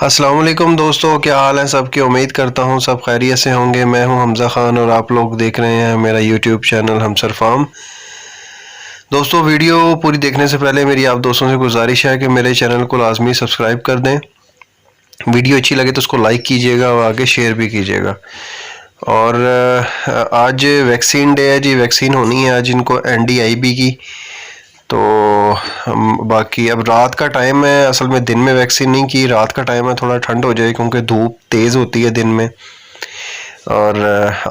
अस्सलाम वालेकुम दोस्तों, क्या हाल है सबकी। उम्मीद करता हूँ सब खैरियत से होंगे। मैं हूँ हमज़ा ख़ान और आप लोग देख रहे हैं मेरा यूट्यूब चैनल हमसर फार्म। दोस्तों, वीडियो पूरी देखने से पहले मेरी आप दोस्तों से गुजारिश है कि मेरे चैनल को लाजमी सब्सक्राइब कर दें। वीडियो अच्छी लगे तो उसको लाइक कीजिएगा और आगे शेयर भी कीजिएगा। और आज वैक्सीन डे है जी, वैक्सीन होनी है आज इनको NDIB की। तो बाकी अब रात का टाइम है, असल में दिन में वैक्सीन नहीं की, रात का टाइम है, थोड़ा ठंड हो जाए क्योंकि धूप तेज़ होती है दिन में। और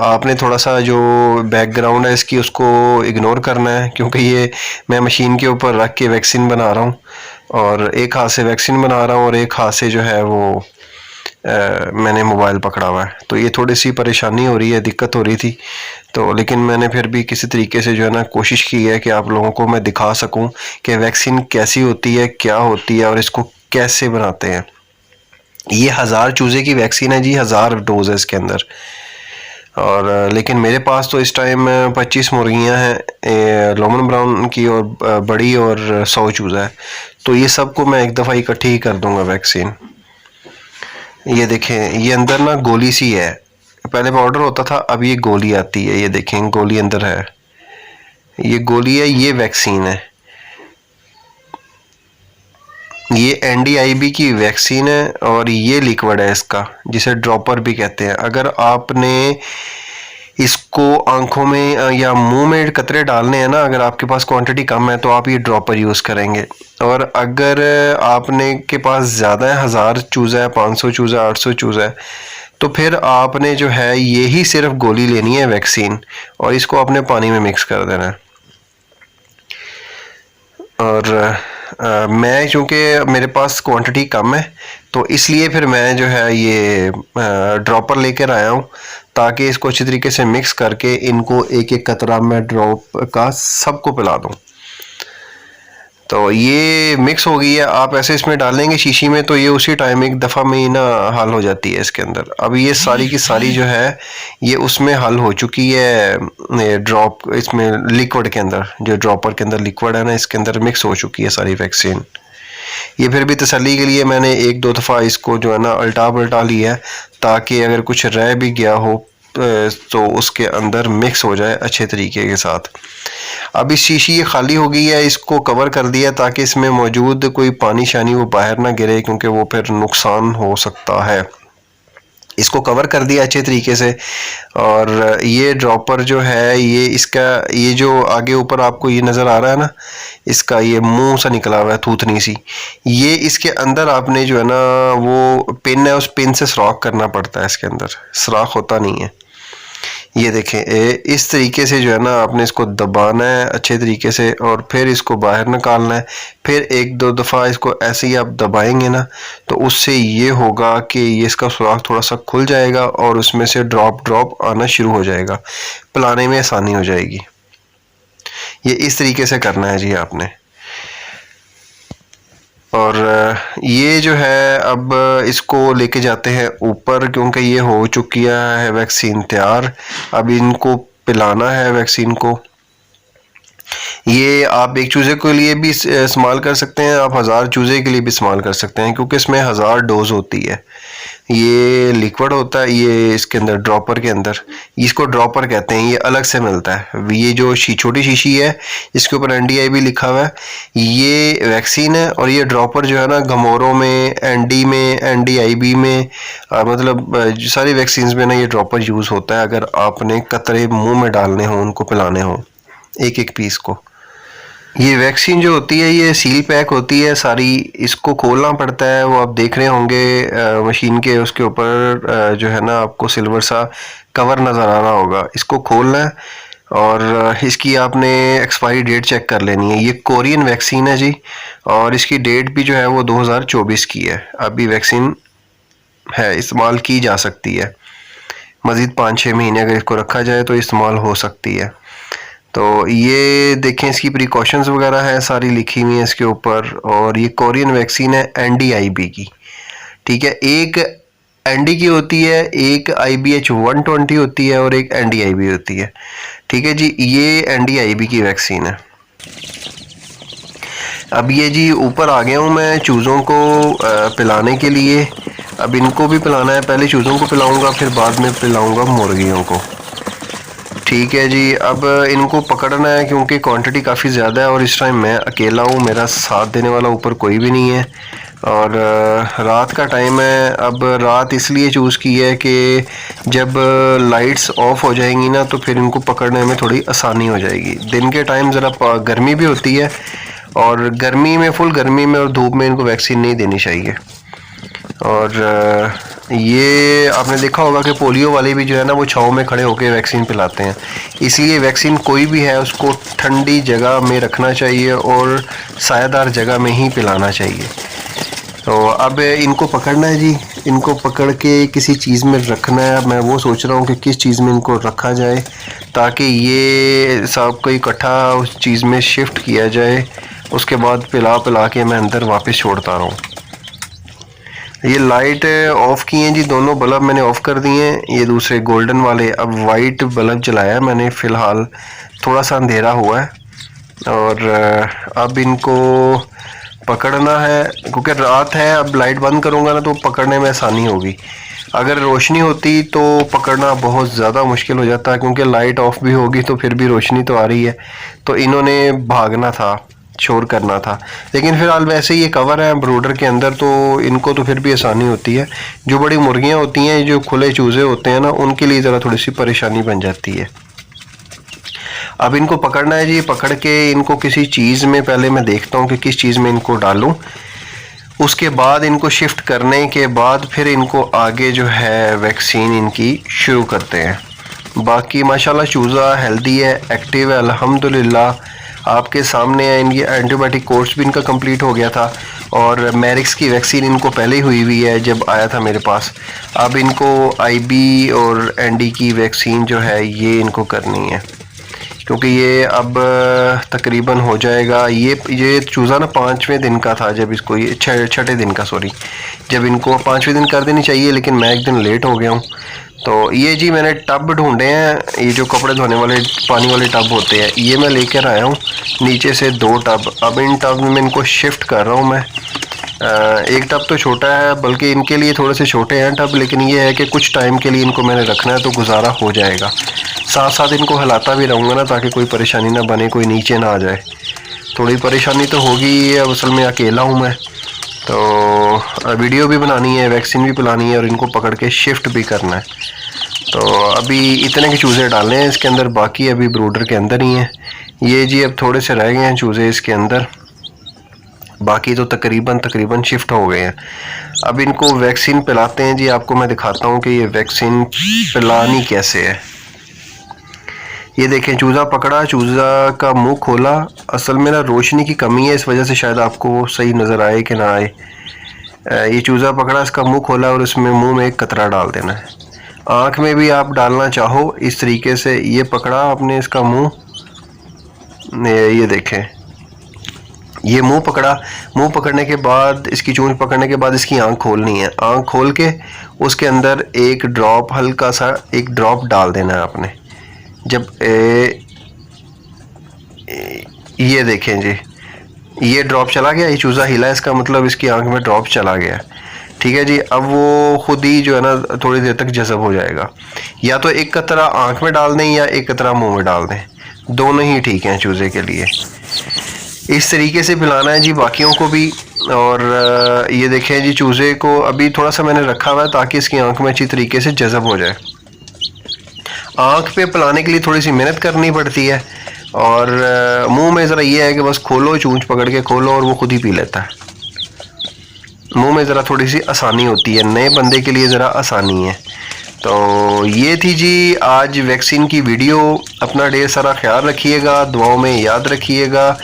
आपने थोड़ा सा जो बैकग्राउंड है इसकी उसको इग्नोर करना है क्योंकि ये मैं मशीन के ऊपर रख के वैक्सीन बना रहा हूँ और एक हाथ से वैक्सीन बना रहा हूँ और एक हाथ से जो है वो मैंने मोबाइल पकड़ा हुआ है। तो ये थोड़ी सी परेशानी हो रही है, दिक्कत हो रही थी। तो लेकिन मैंने फिर भी किसी तरीके से जो है ना कोशिश की है कि आप लोगों को मैं दिखा सकूं कि वैक्सीन कैसी होती है, क्या होती है और इसको कैसे बनाते हैं। ये 1000 चूज़े की वैक्सीन है जी, 1000 डोज है इसके अंदर। और लेकिन मेरे पास तो इस टाइम 25 मुर्गियाँ हैं लोमन ब्राउन की और बड़ी और 100 चूज़ा है। तो ये सबको मैं एक दफ़ा इकट्ठी ही कर दूंगा वैक्सीन। ये देखें, ये अंदर ना गोली सी है, पहले पाउडर होता था, अब ये गोली आती है। ये देखें, गोली अंदर है, ये गोली है, ये वैक्सीन है। ये NDIB की वैक्सीन है और ये लिक्विड है इसका, जिसे ड्रॉपर भी कहते हैं। अगर आपने इसको आंखों में या मुंह में कतरे डालने हैं ना, अगर आपके पास क्वांटिटी कम है तो आप ये ड्रॉपर यूज़ करेंगे। और अगर आपने के पास ज़्यादा है, 1000 चूज़ा है, 500 चूज़ा, 800 चूज़ा है, तो फिर आपने जो है यही सिर्फ गोली लेनी है वैक्सीन और इसको अपने पानी में मिक्स कर देना है। और मैं चूँकि मेरे पास क्वांटिटी कम है तो इसलिए फिर मैं जो है ये ड्रॉपर लेकर आया हूँ ताकि इसको अच्छी तरीके से मिक्स करके इनको एक एक कतरा मैं ड्रॉप का सबको पिला दूँ। तो ये मिक्स हो गई है, आप ऐसे इसमें डालेंगे शीशी में तो ये उसी टाइम एक दफ़ा में ही ना हल हो जाती है इसके अंदर। अब ये सारी की सारी जो है ये उसमें हल हो चुकी है, ड्रॉप इसमें लिक्विड के अंदर, जो ड्रॉपर के अंदर लिक्विड है ना, इसके अंदर मिक्स हो चुकी है सारी वैक्सीन। ये फिर भी तसल्ली के लिए मैंने एक दो दफ़ा इसको जो है ना अल्टा पलटा लिया है ताकि अगर कुछ रह भी गया हो तो उसके अंदर मिक्स हो जाए अच्छे तरीके के साथ। अब इस शीशी ये खाली हो गई है, इसको कवर कर दिया ताकि इसमें मौजूद कोई पानी शानी वो बाहर ना गिरे क्योंकि वो फिर नुकसान हो सकता है। इसको कवर कर दिया अच्छे तरीके से। और ये ड्रॉपर जो है ये इसका ये जो आगे ऊपर आपको ये नज़र आ रहा है ना, इसका ये मुंह सा निकला हुआ है, थूथनी सी, ये इसके अंदर आपने जो है ना वो पिन है, उस पिन से सुराख करना पड़ता है। इसके अंदर सुराख होता नहीं है। ये देखें, इस तरीके से जो है ना आपने इसको दबाना है अच्छे तरीके से और फिर इसको बाहर निकालना है। फिर एक दो दफ़ा इसको ऐसे ही आप दबाएंगे ना तो उससे ये होगा कि ये इसका सुराख थोड़ा सा खुल जाएगा और उसमें से ड्रॉप ड्रॉप आना शुरू हो जाएगा, पिलाने में आसानी हो जाएगी। ये इस तरीके से करना है जी आपने। और ये जो है अब इसको लेके जाते हैं ऊपर क्योंकि ये हो चुकी है वैक्सीन तैयार। अब इनको पिलाना है वैक्सीन को। ये आप एक चूज़े के लिए भी इस्तेमाल कर सकते हैं, आप 1000 चूज़े के लिए भी इस्तेमाल कर सकते हैं क्योंकि इसमें 1000 डोज होती है। ये लिक्विड होता है, ये इसके अंदर ड्रॉपर के अंदर, इसको ड्रॉपर कहते हैं, ये अलग से मिलता है। ये जो छोटी शीशी है इसके ऊपर NDIB लिखा हुआ है, ये वैक्सीन है। और ये ड्रॉपर जो है ना गमोरों में, ND में, NDIB में, मतलब सारी वैक्सीन में ना ये ड्रॉपर यूज़ होता है अगर आपने कतरे मुंह में डालने हों, उनको पिलाने हों एक एक पीस को। ये वैक्सीन जो होती है ये सील पैक होती है सारी, इसको खोलना पड़ता है। वो आप देख रहे होंगे मशीन के उसके ऊपर जो है ना आपको सिल्वर सा कवर नज़र आ रहा होगा, इसको खोलना है और इसकी आपने एक्सपायरी डेट चेक कर लेनी है। ये कोरियन वैक्सीन है जी और इसकी डेट भी जो है वो 2024 की है। अभी वैक्सीन है, इस्तेमाल की जा सकती है, मज़ीद 5-6 महीने अगर इसको रखा जाए तो इस्तेमाल हो सकती है। तो ये देखें, इसकी प्रिकॉशंस वगैरह है सारी लिखी हुई है इसके ऊपर। और ये कोरियन वैक्सीन है NDIB की, ठीक है। एक ND की होती है, एक IBH120 होती है और एक NDIB होती है, ठीक है जी। ये NDIB की वैक्सीन है। अब ये जी ऊपर आ गया हूँ मैं चूज़ों को पिलाने के लिए। अब इनको भी पिलाना है, पहले चूज़ों को पिलाऊंगा फिर बाद में पिलाऊंगा मुर्गियों को। ठीक है जी, अब इनको पकड़ना है क्योंकि क्वांटिटी काफ़ी ज़्यादा है और इस टाइम मैं अकेला हूँ, मेरा साथ देने वाला ऊपर कोई भी नहीं है और रात का टाइम है। अब रात इसलिए चूज़ की है कि जब लाइट्स ऑफ हो जाएंगी ना तो फिर इनको पकड़ने में थोड़ी आसानी हो जाएगी। दिन के टाइम ज़रा गर्मी भी होती है और गर्मी में, फुल गर्मी में और धूप में इनको वैक्सीन नहीं देनी चाहिए। और ये आपने देखा होगा कि पोलियो वाले भी जो है ना वो छाँव में खड़े होकर वैक्सीन पिलाते हैं, इसलिए वैक्सीन कोई भी है उसको ठंडी जगह में रखना चाहिए और सायादार जगह में ही पिलाना चाहिए। तो अब इनको पकड़ना है जी, इनको पकड़ के किसी चीज़ में रखना है। मैं वो सोच रहा हूँ कि किस चीज़ में इनको रखा जाए ताकि ये सब को इकट्ठा उस चीज़ में शिफ्ट किया जाए, उसके बाद पिला के मैं अंदर वापस छोड़ता रहूँ। ये लाइट ऑफ़ की हैं जी, दोनों बल्ब मैंने ऑफ़ कर दिए हैं, ये दूसरे गोल्डन वाले। अब वाइट बल्ब जलाया मैंने, फ़िलहाल थोड़ा सा अंधेरा हुआ है और अब इनको पकड़ना है क्योंकि रात है। अब लाइट बंद करूँगा ना तो पकड़ने में आसानी होगी, अगर रोशनी होती तो पकड़ना बहुत ज़्यादा मुश्किल हो जाता है क्योंकि लाइट ऑफ भी होगी तो फिर भी रोशनी तो आ रही है। तो इन्होंने भागना था, शोर करना था, लेकिन फिलहाल वैसे ये कवर है ब्रूडर के अंदर तो इनको तो फिर भी आसानी होती है। जो बड़ी मुर्गियाँ होती हैं, जो खुले चूज़े होते हैं ना, उनके लिए ज़रा थोड़ी सी परेशानी बन जाती है। अब इनको पकड़ना है जी, पकड़ के इनको किसी चीज़ में पहले मैं देखता हूँ कि किस चीज़ में इनको डालूँ, उसके बाद इनको शिफ्ट करने के बाद फिर इनको आगे जो है वैक्सीन इनकी शुरू करते हैं। बाकी माशाल्लाह चूज़ा हेल्दी है, एक्टिव है अल्हम्दुलिल्लाह, आपके सामने है। इनकी एंटीबायोटिक कोर्स भी इनका कंप्लीट हो गया था और मैरिक्स की वैक्सीन इनको पहले ही हुई है जब आया था मेरे पास। अब इनको आईबी और एनडी की वैक्सीन जो है ये इनको करनी है क्योंकि ये अब तकरीबन हो जाएगा। ये चूज़ा ना 5वें दिन का था जब इसको, ये छठे दिन का सॉरी, जब इनको 5वें दिन कर देनी चाहिए, लेकिन मैं एक दिन लेट हो गया हूँ। तो ये जी मैंने टब ढूंढे हैं, ये जो कपड़े धोने वाले पानी वाले टब होते हैं, ये मैं लेकर आया हूँ नीचे से 2 टब। अब इन टब में इनको शिफ्ट कर रहा हूँ मैं। एक टब तो छोटा है, बल्कि इनके लिए थोड़े से छोटे हैं टब, लेकिन ये है कि कुछ टाइम के लिए इनको मैंने रखना है तो गुजारा हो जाएगा। साथ साथ इनको हिलाता भी रहूँगा ना ताकि कोई परेशानी ना बने, कोई नीचे ना आ जाए। थोड़ी परेशानी तो होगी, अब असल में अकेला हूँ मैं, तो वीडियो भी बनानी है, वैक्सीन भी पिलानी है और इनको पकड़ के शिफ्ट भी करना है। तो अभी इतने के चूज़े डालने हैं इसके अंदर, बाकी अभी ब्रूडर के अंदर ही हैं। ये जी अब थोड़े से रह गए हैं चूज़े इसके अंदर, बाकी तो तकरीबन शिफ्ट हो गए हैं। अब इनको वैक्सीन पिलाते हैं जी, आपको मैं दिखाता हूँ कि ये वैक्सीन पिलानी कैसे है। ये देखें, चूज़ा पकड़ा, चूज़ा का मुंह खोला। असल में ना रोशनी की कमी है, इस वजह से शायद आपको सही नज़र आए कि ना आए। ये चूज़ा पकड़ा, इसका मुंह खोला और इसमें मुंह में एक कतरा डाल देना है। आँख में भी आप डालना चाहो इस तरीके से। ये पकड़ा आपने इसका मुंह, ये देखें, ये मुंह पकड़ा। मुंह पकड़ने के बाद, इसकी चूंच पकड़ने के बाद इसकी आंख खोलनी है। आंख खोल के उसके अंदर एक ड्रॉप, हल्का सा एक ड्रॉप डाल देना है आपने। जब ये देखें जी, ये ड्रॉप चला गया, ये चूज़ा हिला, इसका मतलब इसकी आंख में ड्रॉप चला गया। ठीक है जी, अब वो खुद ही जो है ना थोड़ी देर तक जज़ब हो जाएगा। या तो एक कतरा आंख में डाल दें या एक कतरा मुंह में डाल दें, दोनों ही ठीक हैं चूज़े के लिए। इस तरीके से पिलाना है जी बाकियों को भी। और ये देखें जी, चूज़े को अभी थोड़ा सा मैंने रखा हुआ है ताकि इसकी आंख में अच्छी तरीके से जज़ब हो जाए। आंख पे पिलाने के लिए थोड़ी सी मेहनत करनी पड़ती है और मुंह में ज़रा ये है कि बस खोलो, चूंच पकड़ के खोलो और वो खुद ही पी लेता है। मुंह में ज़रा थोड़ी सी आसानी होती है, नए बंदे के लिए ज़रा आसानी है। तो ये थी जी आज वैक्सीन की वीडियो। अपना ढेर सारा ख्याल रखिएगा, दुआओं में याद रखिएगा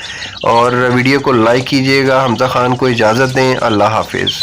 और वीडियो को लाइक कीजिएगा। हमज़ा खान को इजाज़त दें, अल्लाह हाफिज़।